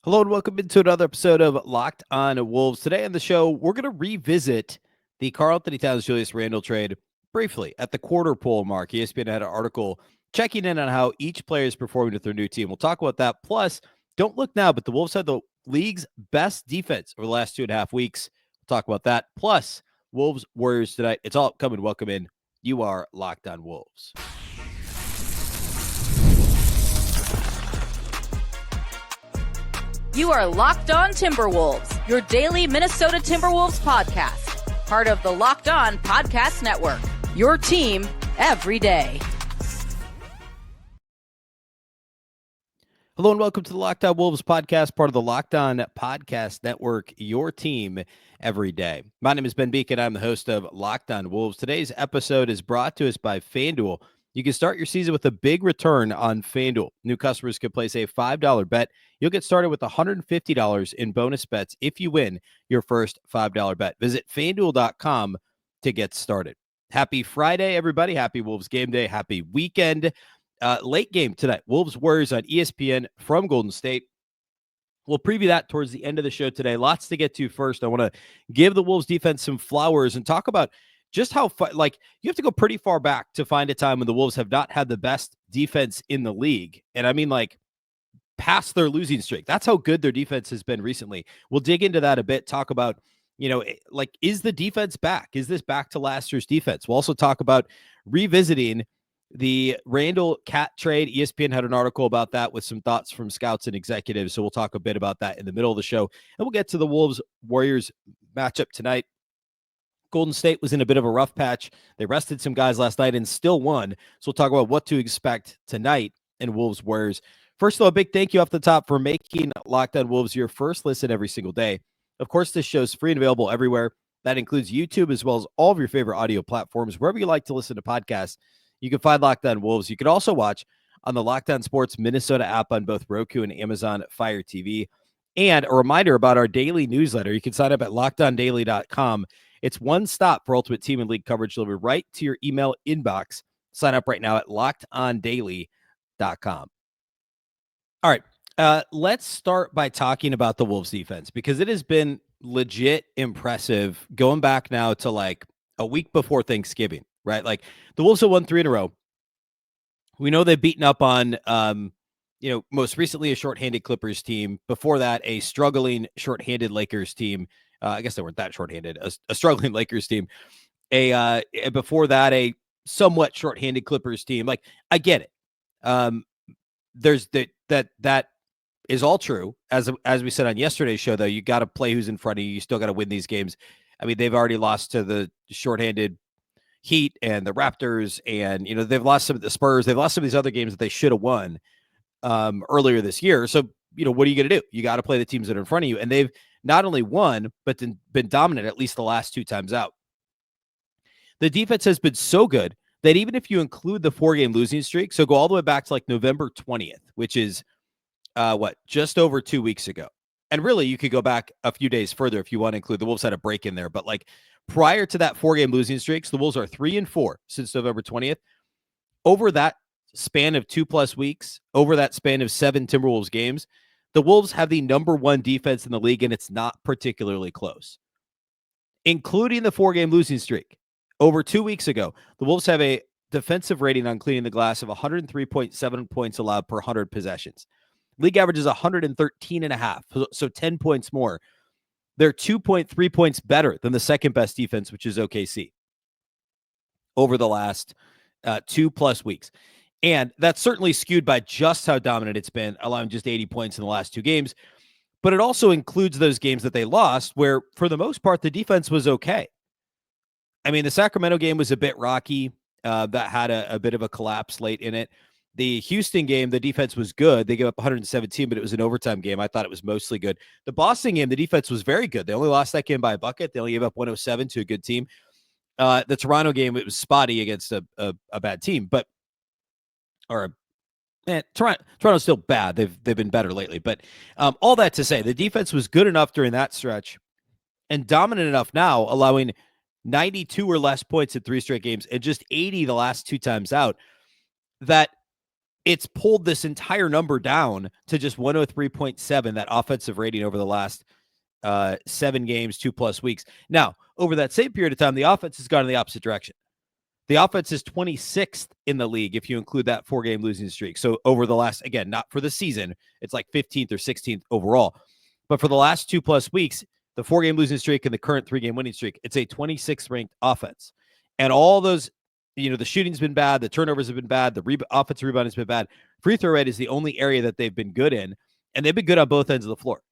Hello and welcome into another episode of Locked on Wolves. Today on the show, we're going to revisit the Karl-Anthony Julius Randle trade briefly at the quarter pole mark. ESPN had an article checking in on how each player is performing with their new team. We'll talk about that. Plus, don't look now, but the Wolves had the league's best defense over the last 2.5 weeks. We'll talk about that. Plus, Wolves Warriors tonight. It's all coming. Welcome in. You are Locked on Wolves. You are Locked On Timberwolves, your daily Minnesota Timberwolves podcast. Part of the Locked On Podcast Network, your team every day. Hello and welcome to the Locked On Wolves podcast, part of the Locked On Podcast Network, your team every day. My name is Beecken. I'm the host of Locked On Wolves. Today's episode is brought to us by FanDuel. You can start your season with a big return on FanDuel. New customers can place a $5 bet. You'll get started with $150 in bonus bets if you win your first $5 bet. Visit FanDuel.com to get started. Happy Friday, everybody. Happy Wolves game day. Happy weekend. Late game tonight. Wolves Warriors on ESPN from Golden State. We'll preview that towards the end of the show today. Lots to get to first. I want to give the Wolves defense some flowers and talk about just how, you have to go pretty far back to find a time when the Wolves have not had the best defense in the league. And I mean, past their losing streak. That's how good their defense has been recently. We'll dig into that a bit, talk about, is the defense back? Is this back to last year's defense? We'll also talk about revisiting the Randle KAT trade. ESPN had an article about that with some thoughts from scouts and executives. So we'll talk a bit about that in the middle of the show. And we'll get to the Wolves Warriors matchup tonight. Golden State was in a bit of a rough patch. They rested some guys last night and still won. So we'll talk about what to expect tonight in Wolves Warriors. First of all, a big thank you off the top for making Locked On Wolves your first listen every single day. Of course, this show's free and available everywhere. That includes YouTube as well as all of your favorite audio platforms. Wherever you like to listen to podcasts, you can find Locked On Wolves. You can also watch on the Locked On Sports Minnesota app on both Roku and Amazon Fire TV. And a reminder about our daily newsletter. You can sign up at lockedondaily.com. It's one stop for Ultimate Team and League coverage delivered right to your email inbox. Sign up right now at lockedondaily.com. All right, let's start by talking about the Wolves defense because it has been legit impressive going back now to a week before Thanksgiving, right? The Wolves have won 3 in a row. We know they've beaten up on, most recently a shorthanded Clippers team. Before that, a struggling shorthanded Lakers team. I guess they weren't that shorthanded, a struggling Lakers team. Before that, a somewhat shorthanded Clippers team. I get it. There's that is all true. As we said on yesterday's show, though, you got to play who's in front of you. You still got to win these games. I mean, they've already lost to the shorthanded Heat and the Raptors, and they've lost some of the Spurs. They've lost some of these other games that they should have won earlier this year. So what are you going to do? You got to play the teams that are in front of you, and they've not only won but been dominant at least the last 2 times out. The defense has been so good that even if you include the 4-game losing streak, so go all the way back to November 20th, which is just over 2 weeks ago. And really, you could go back a few days further if you want to include the Wolves had a break in there. But prior to that 4-game losing streaks, the Wolves are 3-4 since November 20th. Over that span of 2+ weeks, over that span of 7 Timberwolves games, the Wolves have the number 1 defense in the league, and it's not particularly close. Including the 4-game losing streak, over 2 weeks ago, the Wolves have a defensive rating on cleaning the glass of 103.7 points allowed per 100 possessions. League average is 113.5, so 10 points more. They're 2.3 points better than the second best defense, which is OKC, over the last 2+ weeks. And that's certainly skewed by just how dominant it's been, allowing just 80 points in the last 2 games. But it also includes those games that they lost where, for the most part, the defense was okay. I mean, the Sacramento game was a bit rocky. That had a bit of a collapse late in it. The Houston game, the defense was good. They gave up 117, but it was an overtime game. I thought it was mostly good. The Boston game, the defense was very good. They only lost that game by a bucket. They only gave up 107 to a good team. The Toronto game, it was spotty against a bad team, Toronto's still bad. They've been better lately. But all that to say, the defense was good enough during that stretch and dominant enough now, allowing 92 or less points in 3 straight games and just 80 the last 2 times out, that it's pulled this entire number down to just 103.7, that offensive rating over the last 7 games, 2+ weeks. Now, over that same period of time, the offense has gone in the opposite direction. The offense is 26th in the league if you include that 4-game losing streak. So over the last, again, not for the season, it's like 15th or 16th overall. But for the last 2+ weeks, the 4-game losing streak and the current 3-game winning streak, it's a 26th ranked offense. And all those, the shooting's been bad, the turnovers have been bad, the offensive rebound has been bad. Free throw rate is the only area that they've been good in, and they've been good on both ends of the floor.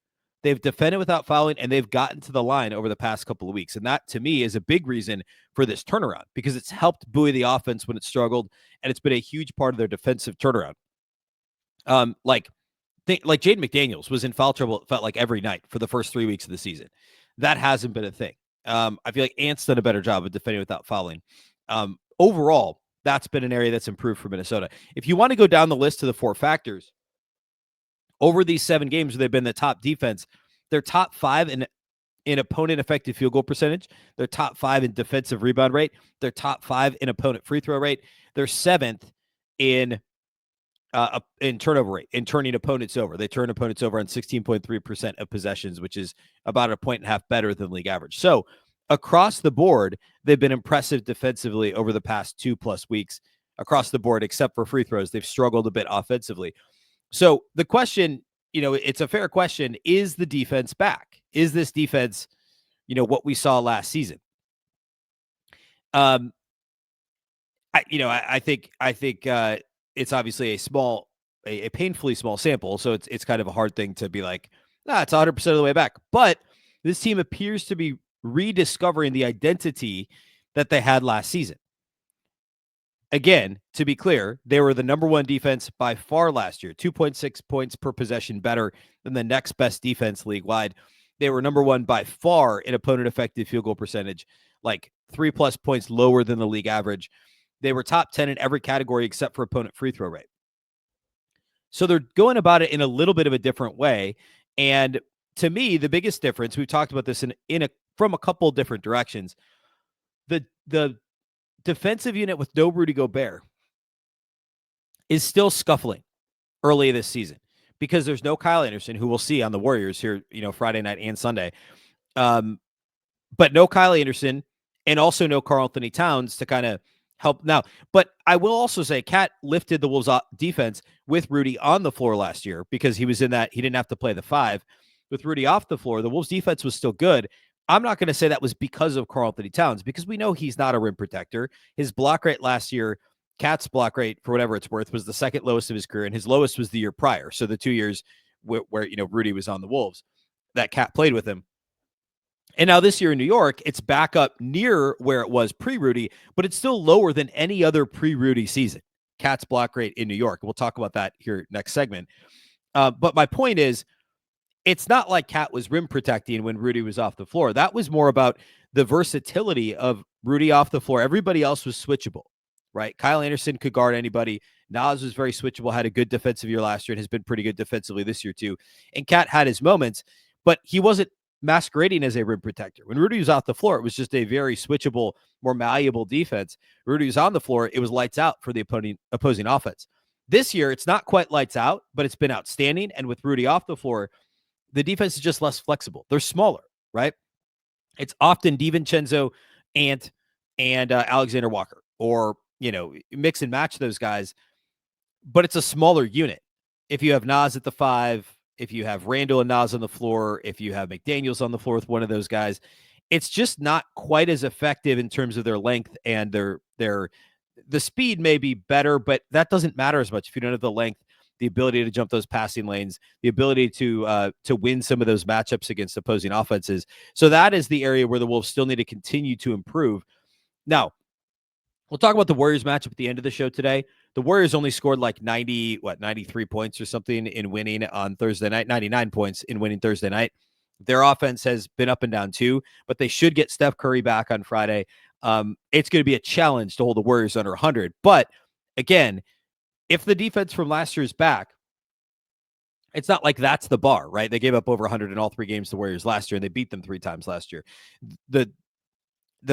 They've defended without fouling, and they've gotten to the line over the past couple of weeks. And that, to me, is a big reason for this turnaround, because it's helped buoy the offense when it struggled, and it's been a huge part of their defensive turnaround. Like Jaden McDaniels was in foul trouble, it felt like, every night for the first 3 weeks of the season. That hasn't been a thing. I feel like Ant's done a better job of defending without fouling. Overall, that's been an area that's improved for Minnesota. If you want to go down the list to the 4 factors, over these 7 games where they've been the top defense, they're top 5 in opponent effective field goal percentage. They're top 5 in defensive rebound rate. They're top 5 in opponent free throw rate. They're 7th in turnover rate, in turning opponents over. They turn opponents over on 16.3% of possessions, which is about 1.5 points better than league average. So across the board, they've been impressive defensively over the past 2+ weeks. Across the board, except for free throws, they've struggled a bit offensively. So the question, it's a fair question. Is the defense back? Is this defense, what we saw last season? I think it's obviously a painfully small sample. So it's kind of a hard thing to be like, it's 100% of the way back. But this team appears to be rediscovering the identity that they had last season. Again, to be clear, they were the number 1 defense by far last year, 2.6 points per possession better than the next best defense league-wide. They were number 1 by far in opponent effective field goal percentage, like 3+ points lower than the league average. They were top 10 in every category except for opponent free throw rate. So they're going about it in a little bit of a different way. And to me, the biggest difference, we've talked about this from a couple different directions. The defensive unit with no Rudy Gobert is still scuffling early this season because there's no Kyle Anderson, who we'll see on the Warriors here, Friday night and Sunday. But no Kyle Anderson, and also no Karl-Anthony Towns to kind of help now. But I will also say KAT lifted the Wolves defense with Rudy on the floor last year because he was in that, he didn't have to play the 5. With Rudy off the floor, the Wolves defense was still good. I'm not going to say that was because of Karl-Anthony Towns, because we know he's not a rim protector. His block rate last year, KAT's block rate, for whatever it's worth, was the second lowest of his career, and his lowest was the year prior. So the 2 years where Rudy was on the Wolves, that KAT played with him. And now this year in New York, it's back up near where it was pre-Rudy, but it's still lower than any other pre-Rudy season. KAT's block rate in New York. We'll talk about that here next segment. But my point is, it's not like KAT was rim protecting when Rudy was off the floor. That was more about the versatility of Rudy off the floor. Everybody else was switchable, right? Kyle Anderson could guard anybody. Nas was very switchable, had a good defensive year last year, and has been pretty good defensively this year too. And KAT had his moments, but he wasn't masquerading as a rim protector. When Rudy was off the floor, it was just a very switchable, more malleable defense. Rudy was on the floor, it was lights out for the opposing offense. This year, it's not quite lights out, but it's been outstanding. And with Rudy off the floor, the defense is just less flexible. They're smaller, right? It's often DiVincenzo, Ant, and Alexander Walker, or, mix and match those guys, but it's a smaller unit. If you have Nas at the 5, if you have Randle and Nas on the floor, if you have McDaniels on the floor with one of those guys, it's just not quite as effective in terms of their length, and the speed may be better, but that doesn't matter as much if you don't have the length, the ability to jump those passing lanes, the ability to win some of those matchups against opposing offenses. So that is the area where the Wolves still need to continue to improve. Now, we'll talk about the Warriors matchup at the end of the show today. The Warriors only scored like 93 points or something in winning on Thursday night, 99 points in winning Thursday night. Their offense has been up and down too, but they should get Steph Curry back on Friday. It's going to be a challenge to hold the Warriors under 100. But again, if the defense from last year is back, it's not like that's the bar, right? They gave up over 100 in all 3 games to the Warriors last year, and they beat them 3 times last year. The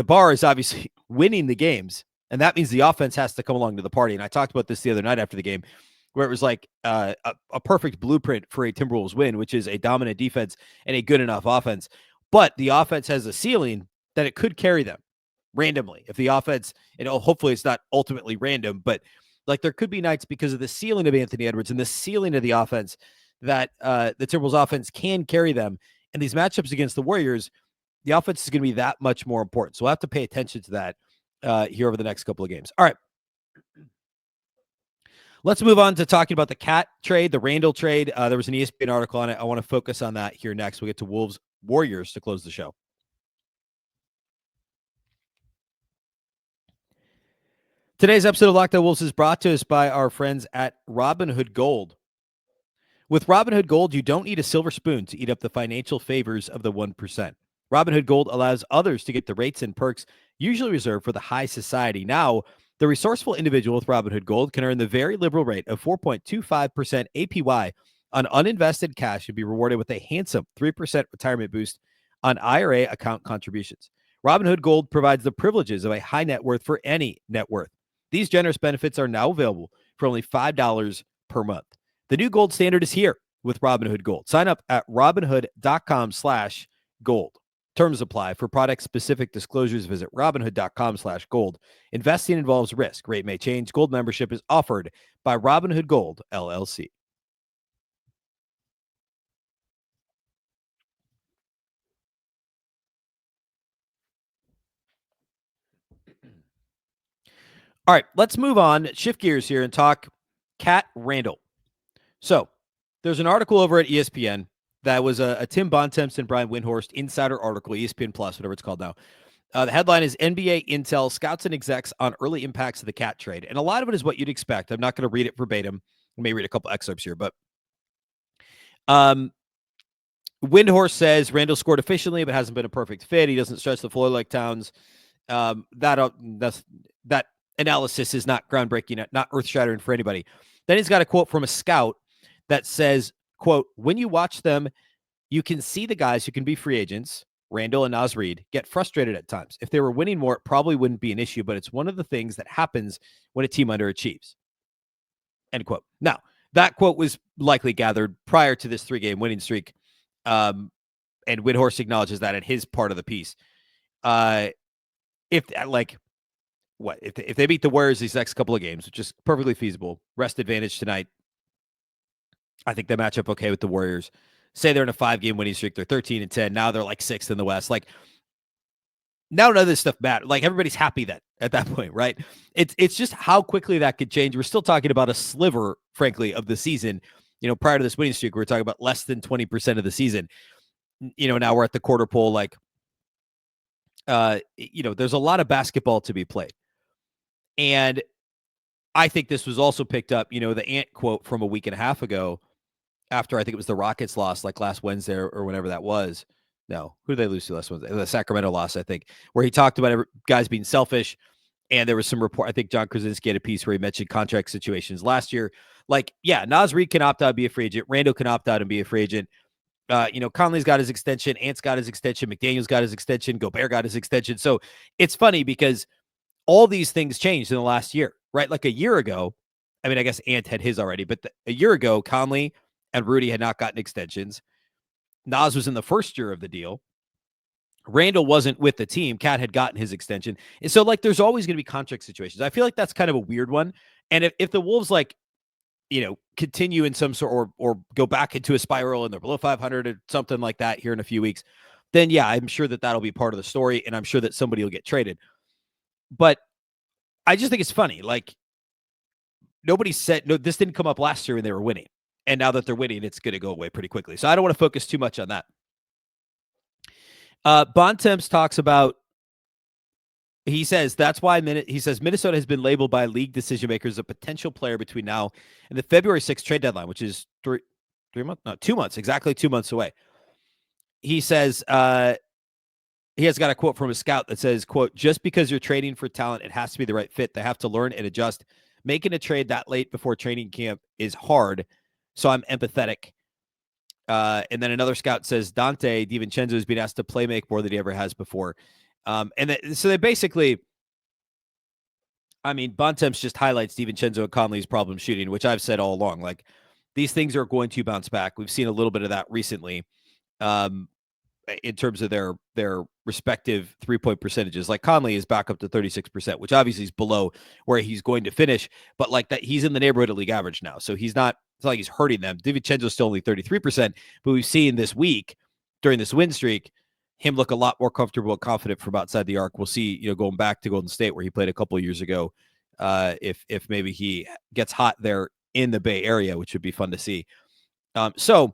bar is obviously winning the games, and that means the offense has to come along to the party. And I talked about this the other night after the game, where it was like a perfect blueprint for a Timberwolves win, which is a dominant defense and a good enough offense. But the offense has a ceiling that it could carry them randomly. If the offense, hopefully it's not ultimately random, but like there could be nights because of the ceiling of Anthony Edwards and the ceiling of the offense that the Timberwolves offense can carry them. And these matchups against the Warriors, the offense is going to be that much more important. So we'll have to pay attention to that here over the next couple of games. All right. Let's move on to talking about the KAT trade, the Randle trade. There was an ESPN article on it. I want to focus on that here next. We'll get to Wolves Warriors to close the show. Today's episode of Locked On Wolves is brought to us by our friends at Robinhood Gold. With Robinhood Gold, you don't need a silver spoon to eat up the financial favors of the 1%. Robinhood Gold allows others to get the rates and perks usually reserved for the high society. Now, the resourceful individual with Robinhood Gold can earn the very liberal rate of 4.25% APY on uninvested cash and be rewarded with a handsome 3% retirement boost on IRA account contributions. Robinhood Gold provides the privileges of a high net worth for any net worth. These generous benefits are now available for only $5 per month. The new gold standard is here with Robinhood Gold. Sign up at Robinhood.com/gold. Terms apply. For product-specific disclosures, visit Robinhood.com/gold. Investing involves risk. Rate may change. Gold membership is offered by Robinhood Gold, LLC. All right, let's move on, shift gears here and talk KAT-Randle. So there's an article over at ESPN that was a Tim Bontemps and Brian Windhorst insider article, ESPN Plus, whatever it's called now. The headline is NBA Intel Scouts and Execs on Early Impacts of the KAT trade. And a lot of it is what you'd expect. I'm not going to read it verbatim. I may read a couple excerpts here, but Windhorst says Randle scored efficiently, but hasn't been a perfect fit. He doesn't stretch the floor like Towns. That analysis is not groundbreaking, not earth-shattering for anybody. Then he's got a quote from a scout that says, quote, when you watch them, you can see the guys who can be free agents, Randle and Naz Reid, get frustrated at times. If they were winning more, it probably wouldn't be an issue, but it's one of the things that happens when a team underachieves. End quote. Now, that quote was likely gathered prior to this 3-game winning streak, and Windhorst acknowledges that in his part of the piece. If they beat the Warriors these next couple of games, which is perfectly feasible, rest advantage tonight, I think they match up okay with the Warriors. Say they're in a 5-game winning streak, they're 13-10. Now they're like 6th in the West. Like, now none of this stuff matters. Like, everybody's happy that at that point, right? It's just how quickly that could change. We're still talking about a sliver, frankly, of the season. Prior to this winning streak, we were talking about less than 20% of the season. Now we're at the quarter pole. Like, there's a lot of basketball to be played. And I think this was also picked up, the Ant quote from a week and a half ago, after I think it was the Rockets loss, like last Wednesday or whenever that was. No, who did they lose to last Wednesday? The Sacramento loss, I think, where he talked about guys being selfish. And there was some report. I think John Krasinski had a piece where he mentioned contract situations last year. Like, yeah, Naz Reid can opt out and be a free agent. Randle can opt out and be a free agent. Conley's got his extension. Ant's got his extension. McDaniel's got his extension. Gobert got his extension. So it's funny because all these things changed in the last year, right? Like a year ago, I mean, I guess Ant had his already, but a year ago, Conley and Rudy had not gotten extensions. Naz was in the first year of the deal. Randle wasn't with the team. KAT had gotten his extension. And so, like, there's always going to be contract situations. I feel like that's kind of a weird one. And if the Wolves, continue in some sort or go back into a spiral and they're below 500 or something like that here in a few weeks, then, yeah, I'm sure that that'll be part of the story, and I'm sure that somebody will get traded. But I just think it's funny. Like, nobody said, no, this didn't come up last year when they were winning. And now that they're winning, it's going to go away pretty quickly. So I don't want to focus too much on that. Bontemps talks about, he says, that's why Minnesota has been labeled by league decision makers as a potential player between now and the February 6th trade deadline, which is 2 months, exactly 2 months away. He says, he has got a quote from a scout that says, quote, just because you're trading for talent, it has to be the right fit. They have to learn and adjust. Making a trade that late before training camp is hard. So I'm empathetic. And then another scout says Dante DiVincenzo has been asked to play make more than he ever has before. So they basically, I mean, Bontemps just highlights DiVincenzo and Conley's problem shooting, which I've said all along. Like, these things are going to bounce back. We've seen a little bit of that recently. In terms of their respective 3-point percentages. Like Conley is back up to 36%, which obviously is below where he's going to finish, but like that, he's in the neighborhood of league average now. So it's not like he's hurting them. DiVincenzo's still only 33%, but we've seen this week during this win streak, him look a lot more comfortable and confident from outside the arc. We'll see, going back to Golden State where he played a couple of years ago, if maybe he gets hot there in the Bay Area, which would be fun to see. So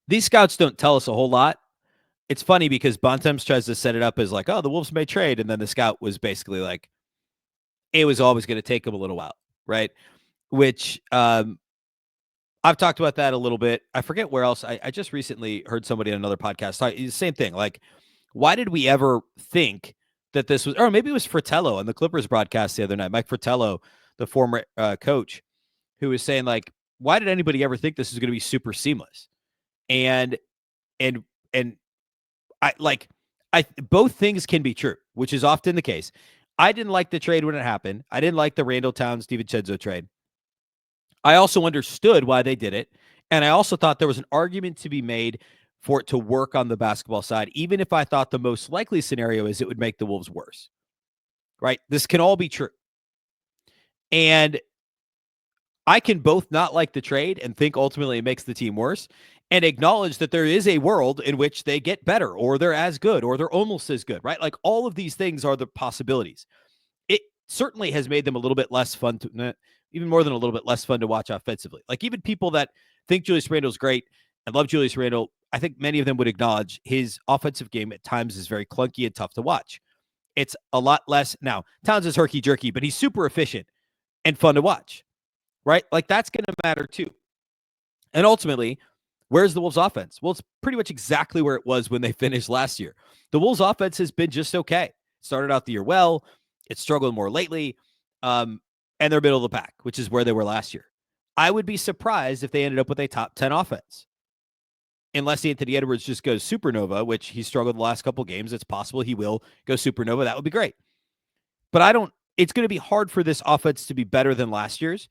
these scouts don't tell us a whole lot. It's funny because Bontemps tries to set it up as like, oh, the Wolves may trade. And then the scout was basically like, it was always going to take him a little while. Right. Which I've talked about that a little bit. I forget where else. I just recently heard somebody on another podcast talk, same thing. Like, why did we ever think that this was, or maybe it was Fratello on the Clippers broadcast the other night, Mike Fratello, the former coach, who was saying like, why did anybody ever think this is going to be super seamless? And both things can be true, which is often the case. I didn't like the trade when it happened. I didn't like the Randle Towns DiVincenzo trade. I also understood why they did it. And I also thought there was an argument to be made for it to work on the basketball side, even if I thought the most likely scenario is it would make the Wolves worse. Right? This can all be true. And I can both not like the trade and think ultimately it makes the team worse, and acknowledge that there is a world in which they get better or they're as good or they're almost as good, right? Like all of these things are the possibilities. It certainly has made them a little bit less fun to, even more than a little bit less fun to watch offensively. Like even people that think Julius Randle's great and love Julius Randle, I think many of them would acknowledge his offensive game at times is very clunky and tough to watch. It's a lot less. Now, Towns is herky-jerky, but he's super efficient and fun to watch, right? Like that's going to matter too. And ultimately, where's the Wolves offense? Well, it's pretty much exactly where it was when they finished last year. The Wolves offense has been just okay. Started out the year well. It's struggled more lately. And they're middle of the pack, which is where they were last year. I would be surprised if they ended up with a top 10 offense. Unless Anthony Edwards just goes supernova, which he struggled the last couple games. It's possible he will go supernova. That would be great. But it's going to be hard for this offense to be better than last year's.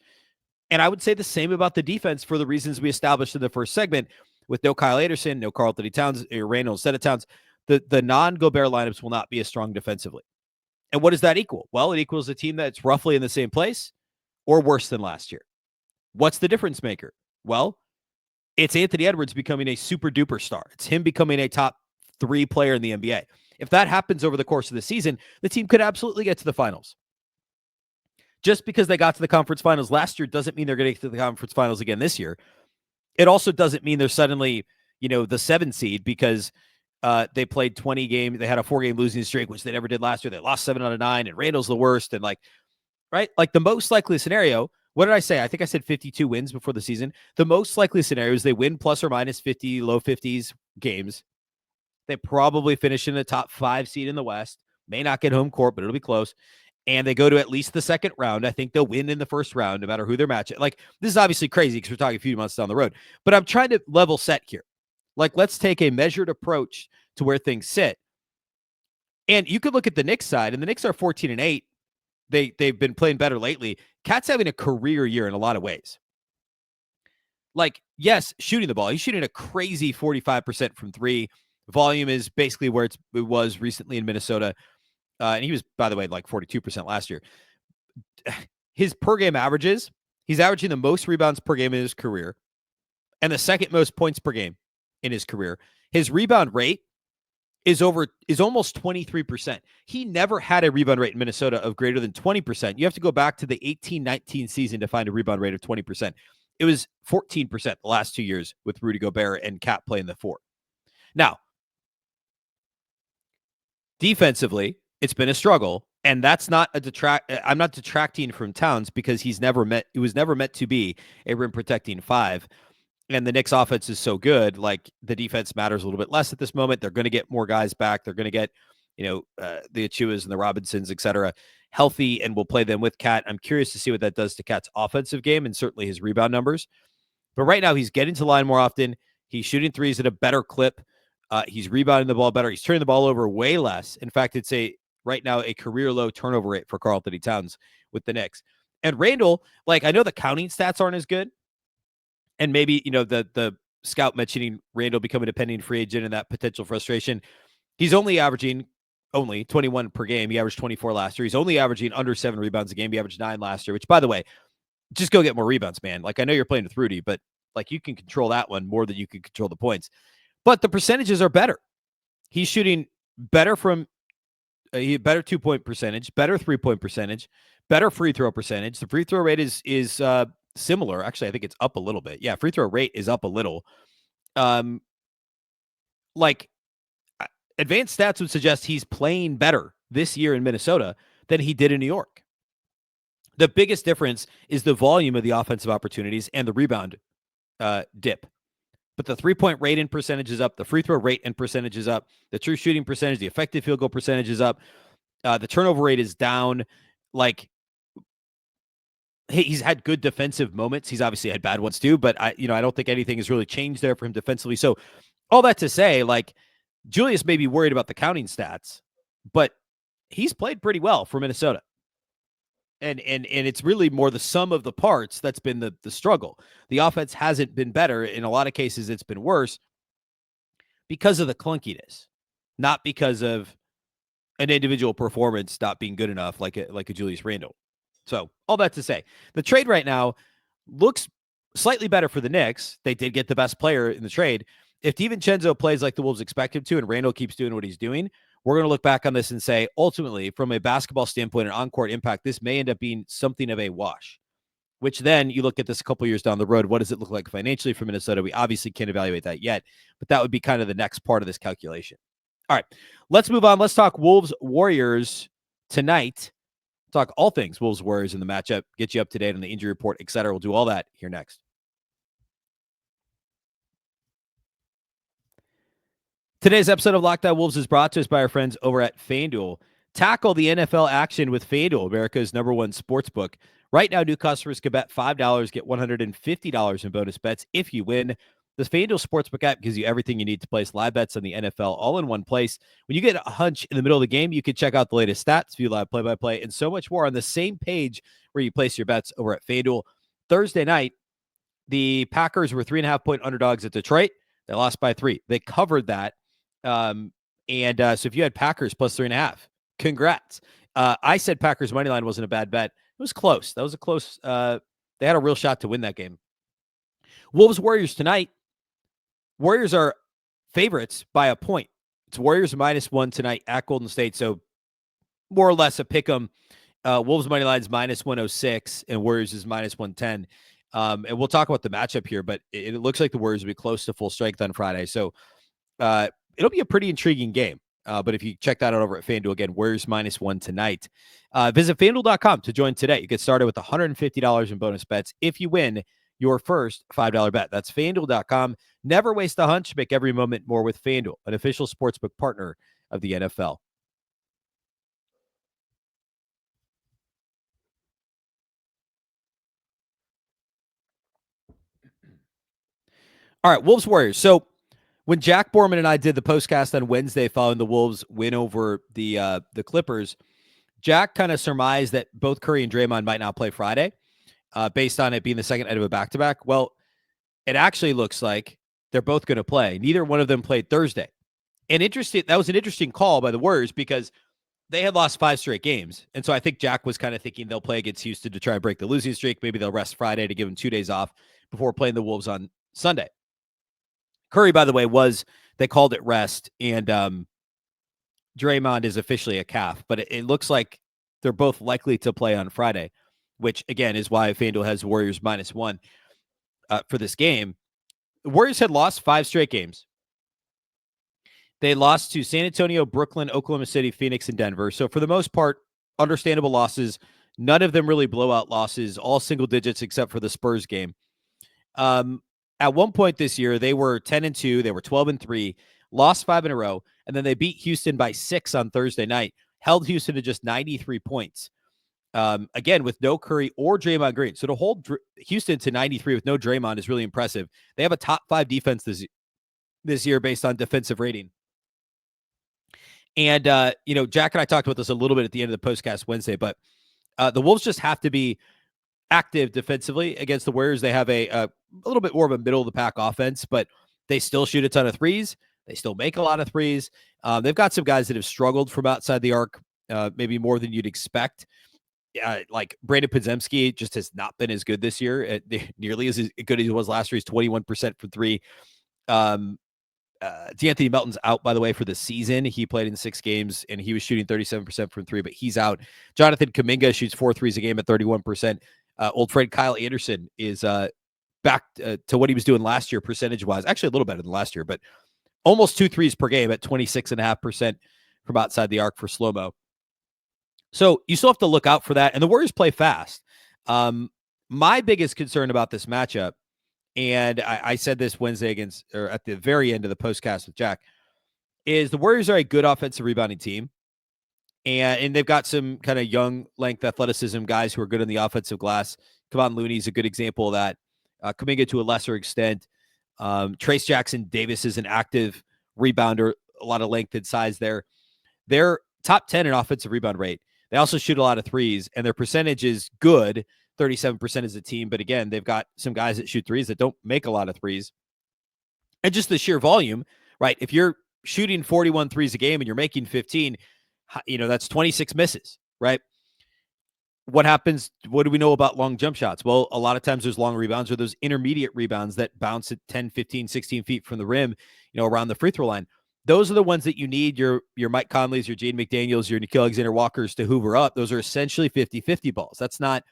And I would say the same about the defense for the reasons we established in the first segment with no Kyle Anderson, no Karl-Anthony Towns, or Randle instead of Towns. The non-Gobert lineups will not be as strong defensively. And what does that equal? Well, it equals a team that's roughly in the same place or worse than last year. What's the difference maker? Well, it's Anthony Edwards becoming a super duper star. It's him becoming a top 3 player in the NBA. If that happens over the course of the season, the team could absolutely get to the finals. Just because they got to the conference finals last year doesn't mean they're going to get to the conference finals again this year. It also doesn't mean they're suddenly, the 7 seed because they played 20 games. They had a 4-game losing streak, which they never did last year. They lost 7 out of 9, and Randle's the worst. And right? Like the most likely scenario, what did I say? I think I said 52 wins before the season. The most likely scenario is they win plus or minus 50, low 50s games. They probably finish in the top 5 seed in the West. May not get home court, but it'll be close. And they go to at least the second round. I think they'll win in the first round, no matter who they're matching. Like, this is obviously crazy because we're talking a few months down the road. But I'm trying to level set here. Like, let's take a measured approach to where things sit. And you could look at the Knicks side, and the Knicks are 14-8. They've been playing better lately. KAT's having a career year in a lot of ways. Like, yes, shooting the ball. He's shooting a crazy 45% from 3. Volume is basically where it was recently in Minnesota. And he was, by the way, like 42% last year. His per game averages, he's averaging the most rebounds per game in his career and the second most points per game in his career. His rebound rate is almost 23%. He never had a rebound rate in Minnesota of greater than 20%. You have to go back to the 18-19 season to find a rebound rate of 20%. It was 14% the last 2 years with Rudy Gobert and KAT playing the 4. Now, defensively, it's been a struggle, and that's not I'm not detracting from Towns because he was never meant to be a rim protecting 5. And the Knicks offense is so good, like the defense matters a little bit less at this moment. They're going to get more guys back. They're going to get, the Achuas and the Robinsons, et cetera, healthy, and we'll play them with KAT. I'm curious to see what that does to KAT's offensive game and certainly his rebound numbers. But right now, he's getting to the line more often. He's shooting threes at a better clip. He's rebounding the ball better. He's turning the ball over way less. In fact, it's right now a career low turnover rate for Karl-Anthony Towns with the Knicks. And Randle, like, I know the counting stats aren't as good, and maybe, the scout mentioning Randle becoming a pending free agent and that potential frustration. He's only averaging 21 per game. He averaged 24 last year. He's only averaging under 7 rebounds a game. He averaged 9 last year, which, by the way, just go get more rebounds, man. Like, I know you're playing with Rudy, but like, you can control that one more than you can control the points. But the percentages are better. He's shooting better from a better 2-point percentage, better 3-point percentage, better free throw percentage. The free throw rate is similar. Actually, I think it's up a little bit. Yeah, free throw rate is up a little. Like, advanced stats would suggest he's playing better this year in Minnesota than he did in New York. The biggest difference is the volume of the offensive opportunities and the rebound dip. But the 3-point rate and percentage is up. The free throw rate and percentage is up. The true shooting percentage, the effective field goal percentage is up. The turnover rate is down. Like, he's had good defensive moments. He's obviously had bad ones too, but I don't think anything has really changed there for him defensively. So all that to say, like, Julius may be worried about the counting stats, but he's played pretty well for Minnesota. And it's really more the sum of the parts that's been the struggle. The offense hasn't been better. In a lot of cases, it's been worse because of the clunkiness, not because of an individual performance not being good enough, like a Julius Randle. So all that to say, the trade right now looks slightly better for the Knicks. They did get the best player in the trade. If DiVincenzo plays like the Wolves expect him to, and Randle keeps doing what he's doing, we're going to look back on this and say, ultimately, from a basketball standpoint and on-court impact, this may end up being something of a wash, which then you look at this a couple years down the road. What does it look like financially for Minnesota? We obviously can't evaluate that yet, but that would be kind of the next part of this calculation. All right, let's move on. Let's talk Wolves-Warriors tonight. Talk all things Wolves-Warriors in the matchup, get you up to date on the injury report, etc. We'll do all that here next. Today's episode of Locked On Wolves is brought to us by our friends over at FanDuel. Tackle the NFL action with FanDuel, America's #1 sportsbook. Right now, new customers can bet $5, get $150 in bonus bets if you win. The FanDuel Sportsbook app gives you everything you need to place live bets on the NFL all in one place. When you get a hunch in the middle of the game, you can check out the latest stats, view live play-by-play, and so much more on the same page where you place your bets over at FanDuel. Thursday night, the Packers were 3.5-point underdogs at Detroit. They lost by 3. They covered that. So if you had Packers plus 3.5, congrats. I said Packers money line wasn't a bad bet. It was close. That was a close. They had a real shot to win that game. Wolves Warriors tonight. Warriors are favorites by a point. It's Warriors -1 tonight at Golden State. So more or less a pick 'em. Wolves money line is -106 and Warriors is -110. And we'll talk about the matchup here, but it looks like the Warriors will be close to full strength on Friday. So, it'll be a pretty intriguing game. But if you check that out over at FanDuel, again, Warriors -1 tonight. Visit FanDuel.com to join today. You get started with $150 in bonus bets if you win your first $5 bet. That's FanDuel.com. Never waste a hunch. Make every moment more with FanDuel, an official sportsbook partner of the NFL. All right, Wolves Warriors. So when Jack Borman and I did the postcast on Wednesday following the Wolves win over the Clippers, Jack kind of surmised that both Curry and Draymond might not play Friday, based on it being the second night of a back-to-back. Well, it actually looks like they're both going to play. Neither one of them played Thursday. And that was an interesting call by the Warriors because they had lost 5 straight games. And so I think Jack was kind of thinking they'll play against Houston to try and break the losing streak. Maybe they'll rest Friday to give them 2 days off before playing the Wolves on Sunday. Curry, by the way, they called it rest, and Draymond is officially a calf, but it looks like they're both likely to play on Friday, which, again, is why FanDuel has Warriors -1 for this game. The Warriors had lost 5 straight games. They lost to San Antonio, Brooklyn, Oklahoma City, Phoenix, and Denver. So for the most part, understandable losses. None of them really blowout losses, all single digits except for the Spurs game. At one point this year, they were 10-2, they were 12-3, lost 5 in a row, and then they beat Houston by 6 on Thursday night, held Houston to just 93 points. Again, with no Curry or Draymond Green. So to hold Houston to 93 with no Draymond is really impressive. They have a top 5 defense this year based on defensive rating. And, Jack and I talked about this a little bit at the end of the postcast Wednesday, but the Wolves just have to be active defensively against the Warriors. They have a little bit more of a middle of the pack offense, but they still shoot a ton of threes. They still make a lot of threes. They've got some guys that have struggled from outside the arc, maybe more than you'd expect. Like Brandon Podziemski just has not been as good this year, nearly as good as he was last year. He's 21% from three. D'Anthony Melton's out, by the way, for the season. He played in 6 games, and he was shooting 37% from three, but he's out. Jonathan Kuminga shoots 4 threes a game at 31%. Old friend Kyle Anderson is back to what he was doing last year percentage-wise. Actually, a little better than last year, but almost 2 threes per game at 26.5% from outside the arc for slow-mo. So you still have to look out for that, and the Warriors play fast. My biggest concern about this matchup, and I said this Wednesday at the very end of the postcast with Jack, is the Warriors are a good offensive rebounding team. And they've got some kind of young length athleticism guys who are good on the offensive glass. Kevon Looney is a good example of that. Kuminga to a lesser extent. Trace Jackson Davis is an active rebounder, a lot of length and size there. They're top 10 in offensive rebound rate. They also shoot a lot of threes, and their percentage is good, 37% as a team. But again, they've got some guys that shoot threes that don't make a lot of threes. And just the sheer volume, right? If you're shooting 41 threes a game and you're making 15, that's 26 misses, right? What happens? What do we know about long jump shots? Well, a lot of times there's long rebounds or those intermediate rebounds that bounce at 10, 15, 16 feet from the rim, around the free throw line. Those are the ones that you need your Mike Conleys, your Jaden McDaniels, your Nickeil Alexander-Walkers to hoover up. Those are essentially 50-50 balls. That's not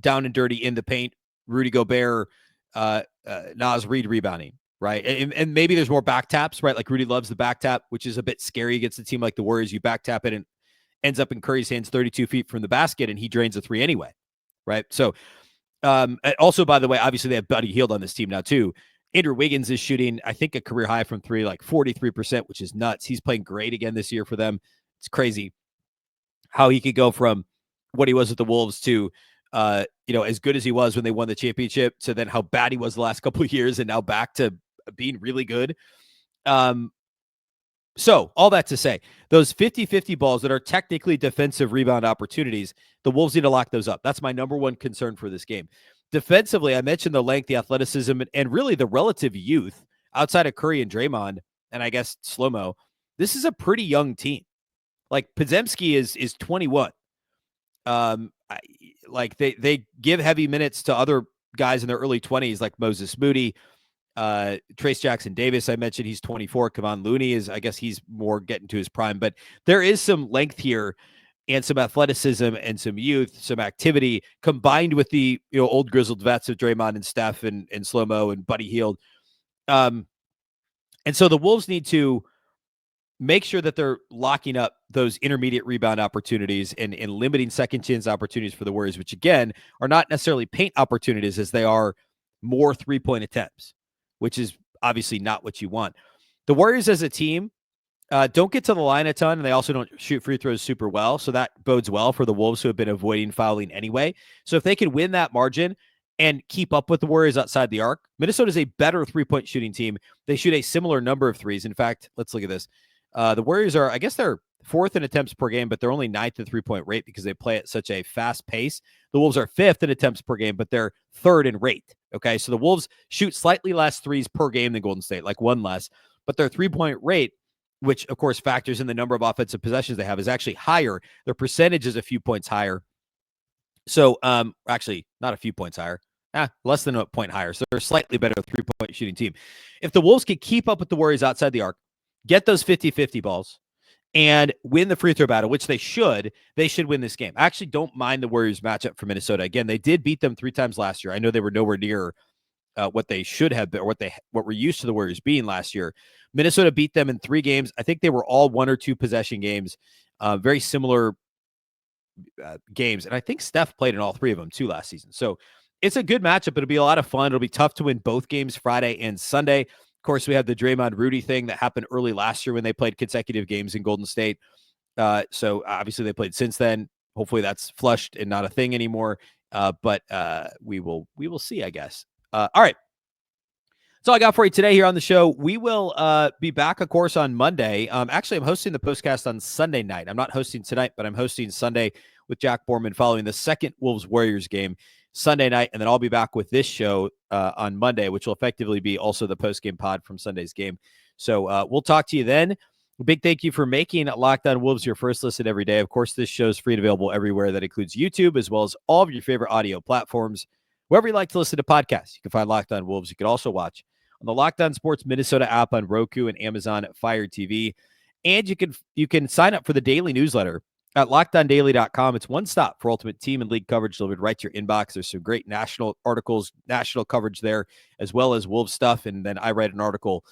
down and dirty in the paint, Rudy Gobert, Naz Reid rebounding, right? And maybe there's more back taps, right? Like Rudy loves the back tap, which is a bit scary against a team like the Warriors. You back tap it and ends up in Curry's hands 32 feet from the basket, and he drains a three anyway, right? So also, by the way, obviously they have Buddy Hield on this team now too. Andrew Wiggins is shooting, I think, a career high from three, like 43%, which is nuts. He's playing great again this year for them. It's crazy how he could go from what he was at the Wolves to, as good as he was when they won the championship to then how bad he was the last couple of years and now back to being really good. So all that to say, those 50-50 balls that are technically defensive rebound opportunities, the Wolves need to lock those up. That's my number one concern for this game. Defensively, I mentioned the length, the athleticism, and really the relative youth outside of Curry and Draymond, and I guess slow-mo. This is a pretty young team. Like Podziemski is 21. They give heavy minutes to other guys in their early 20s, like Moses Moody, Trace Jackson Davis. I mentioned he's 24. Kevon Looney I guess he's more getting to his prime, but there is some length here and some athleticism and some youth, some activity combined with the old grizzled vets of Draymond and Steph and slow-mo and Buddy Hield. And so the Wolves need to make sure that they're locking up those intermediate rebound opportunities and limiting second chance opportunities for the Warriors, which again are not necessarily paint opportunities as they are more 3-point attempts, which is obviously not what you want. The Warriors as a team don't get to the line a ton, and they also don't shoot free throws super well, so that bodes well for the Wolves who have been avoiding fouling anyway. So if they can win that margin and keep up with the Warriors outside the arc, Minnesota is a better 3-point shooting team. They shoot a similar number of threes. In fact, let's look at this. The Warriors are, I guess they're 4th in attempts per game, but they're only 9th in 3-point rate because they play at such a fast pace. The Wolves are 5th in attempts per game, but they're 3rd in rate. Okay, so the Wolves shoot slightly less threes per game than Golden State, like one less, but their 3-point rate, which of course factors in the number of offensive possessions they have, is actually higher. Their percentage is a few points higher. So actually not a few points higher, less than a point higher. So they're a slightly better 3-point shooting team. If the Wolves can keep up with the Warriors outside the arc, get those 50-50 balls, and win the free throw battle, which they should win this game. I actually don't mind the Warriors matchup for Minnesota. Again, they did beat them 3 times last year. I know they were nowhere near what they should have been, or what we're used to the Warriors being last year. Minnesota beat them in 3 games. I think they were all 1 or 2 possession games, very similar games. And I think Steph played in all 3 of them too last season. So it's a good matchup. It'll be a lot of fun. It'll be tough to win both games Friday and Sunday. Of course, we have the Draymond Rudy thing that happened early last year when they played consecutive games in Golden State. So obviously they played since then. Hopefully that's flushed and not a thing anymore. But we will see, I guess. All right. That's all I got for you today here on the show. We will be back, of course, on Monday. Actually, I'm hosting the postcast on Sunday night. I'm not hosting tonight, but I'm hosting Sunday with Jack Borman following the second Wolves-Warriors game Sunday night. And then I'll be back with this show on Monday, which will effectively be also the post-game pod from Sunday's game. So we'll talk to you then. A big thank you for making Locked On Wolves your first listen every day. Of course, this show is free and available everywhere. That includes YouTube, as well as all of your favorite audio platforms. Wherever you like to listen to podcasts, you can find Locked On Wolves. You can also watch on the Locked On Sports Minnesota app on Roku and Amazon Fire TV. And you can sign up for the daily newsletter at LockedOnDaily.com. It's one stop for ultimate team and league coverage delivered right to your inbox. There's some great national articles, national coverage there, as well as Wolves stuff. And then I write an article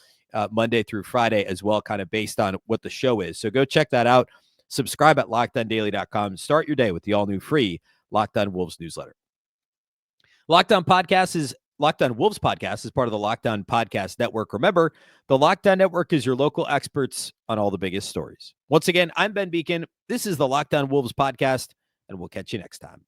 Monday through Friday as well, kind of based on what the show is. So go check that out. Subscribe at LockedOnDaily.com. Start your day with the all-new free Locked On Wolves newsletter. Locked On Wolves podcast is part of the Locked On Podcast Network. Remember, the Locked On Network is your local experts on all the biggest stories. Once again, I'm Ben Beecken. This is the Locked On Wolves podcast, and we'll catch you next time.